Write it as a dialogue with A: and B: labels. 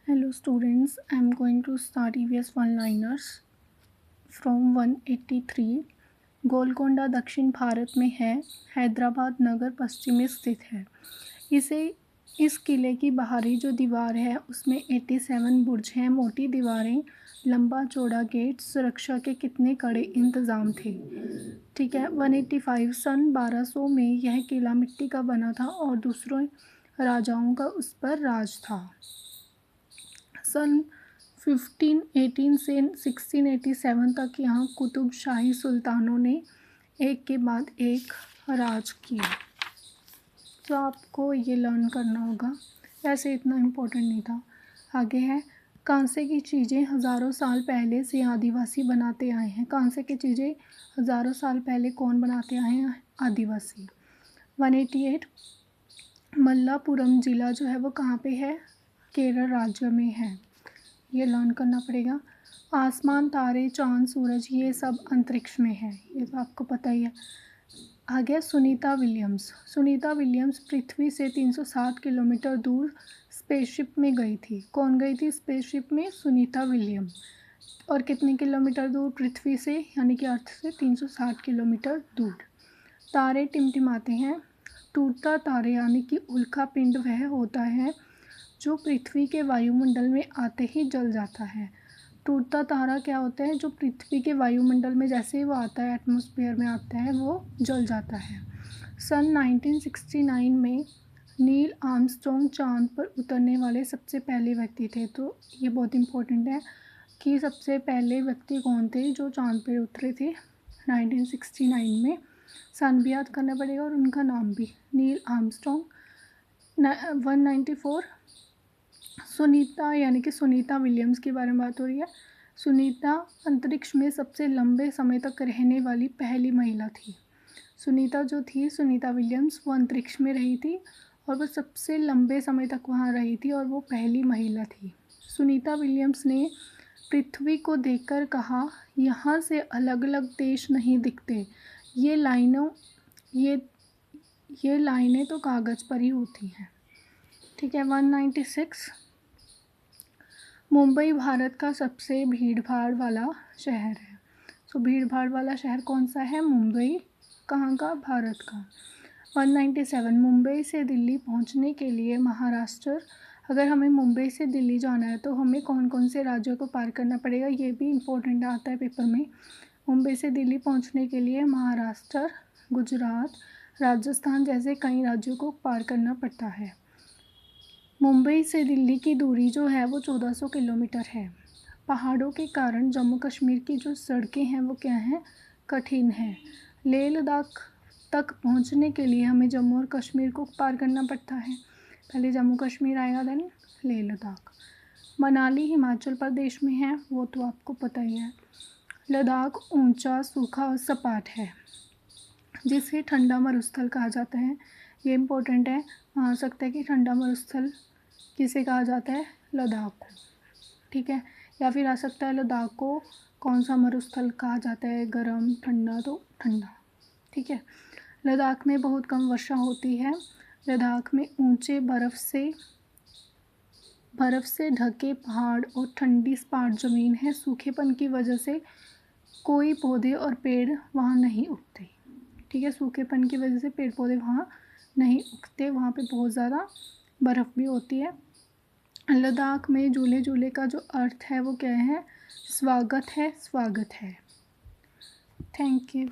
A: Hello students, I am going to start EVS one-liners from 183. Golconda दक्षिण भारत में है, हैदराबाद नगर पश्चिम में स्थित है। इस किले की बाहरी जो दीवार है उसमें 87 बुर्ज हैं, मोटी दीवारें, लंबा चौड़ा गेट, सुरक्षा के कितने कड़े इंतज़ाम थे। ठीक है। 185 सन 1200 में यह किला मिट्टी का बना था और दूसरों राजाओं का उस पर राज था। सन 1518 से 1687 तक यहाँ कुतुब शाही सुल्तानों ने एक के बाद एक राज किया। तो आपको ये लर्न करना होगा, वैसे इतना इम्पोर्टेंट नहीं था। आगे है, कांसे की चीज़ें हज़ारों साल पहले से आदिवासी बनाते आए हैं। कांसे की चीज़ें हज़ारों साल पहले कौन बनाते आए हैं? आदिवासी। 188 मल्लापुरम ज़िला जो है वो कहाँ पे है? केरल राज्य में है। ये लर्न करना पड़ेगा। आसमान, तारे, चाँद, सूरज ये सब अंतरिक्ष में है, ये तो आपको पता ही है। आगे सुनीता विलियम्स। सुनीता विलियम्स पृथ्वी से 360 किलोमीटर दूर स्पेसशिप में गई थी। कौन गई थी स्पेसशिप में? सुनीता विलियम्स। और कितने किलोमीटर दूर पृथ्वी से, यानी कि अर्थ से 360 किलोमीटर दूर। तारे टिमटिमाते हैं। टूटता तारे यानी कि उल्का पिंड वह होता है जो पृथ्वी के वायुमंडल में आते ही जल जाता है। टूटता तारा क्या होता है? जो पृथ्वी के वायुमंडल में जैसे ही वो आता है, एटमॉस्फेयर में आता है, वो जल जाता है। सन 1969 में नील आर्मस्ट्रॉन्ग चांद पर उतरने वाले सबसे पहले व्यक्ति थे। तो ये बहुत इम्पोर्टेंट है कि सबसे पहले व्यक्ति कौन थे जो चांद पर उतरे थे 1969 में। सन भी याद करना पड़ेगा और उनका नाम भी, नील आर्मस्ट्रॉन्ग। 194 सुनीता यानी कि सुनीता विलियम्स के बारे में बात हो रही है। सुनीता अंतरिक्ष में सबसे लंबे समय तक रहने वाली पहली महिला थी। सुनीता जो थी, सुनीता विलियम्स, वो अंतरिक्ष में रही थी और वो सबसे लंबे समय तक वहाँ रही थी और वो पहली महिला थी। सुनीता विलियम्स ने पृथ्वी को देखकर कहा, यहाँ से अलग अलग देश नहीं दिखते, ये लाइनें तो कागज़ पर ही होती हैं। ठीक है। 196 मुंबई भारत का सबसे भीड़ भाड़ वाला शहर है। सो भीड़ भाड़ वाला शहर कौन सा है? मुंबई। कहाँ का? भारत का। 197 मुंबई से दिल्ली पहुँचने के लिए महाराष्ट्र, अगर हमें मुंबई से दिल्ली जाना है तो हमें कौन कौन से राज्यों को पार करना पड़ेगा? ये भी इम्पोर्टेंट आता है पेपर में। मुंबई से दिल्ली पहुँचने के लिए महाराष्ट्र, गुजरात, राजस्थान जैसे कई राज्यों को पार करना पड़ता है। मुंबई से दिल्ली की दूरी जो है वो 1400 किलोमीटर है। पहाड़ों के कारण जम्मू कश्मीर की जो सड़कें हैं वो क्या हैं? कठिन हैं। लेह लद्दाख तक पहुंचने के लिए हमें जम्मू और कश्मीर को पार करना पड़ता है। पहले जम्मू कश्मीर आएगा, देन लेह लद्दाख। मनाली हिमाचल प्रदेश में है, वो तो आपको पता ही है। लद्दाख ऊंचा, सूखा और सपाट है, जिसे ठंडा मरुस्थल कहा जाता है। ये इम्पोर्टेंट है, आ सकता है कि ठंडा मरुस्थल किसे कहा जाता है? लद्दाख को। ठीक है। या फिर आ सकता है लद्दाख को कौन सा मरुस्थल कहा जाता है? गर्म, ठंडा, तो ठंडा। ठीक है। लद्दाख में बहुत कम वर्षा होती है। लद्दाख में ऊंचे बर्फ़ से ढके पहाड़ और ठंडी सपाट ज़मीन है। सूखेपन की वजह से कोई पौधे और पेड़ वहाँ नहीं उगते। ठीक है। सूखेपन की वजह से पेड़ पौधे वहाँ नहीं उगते, वहाँ पे बहुत ज़्यादा बर्फ़ भी होती है। लद्दाख में झूले झूले का जो अर्थ है वो क्या है? स्वागत है, स्वागत है। Thank you.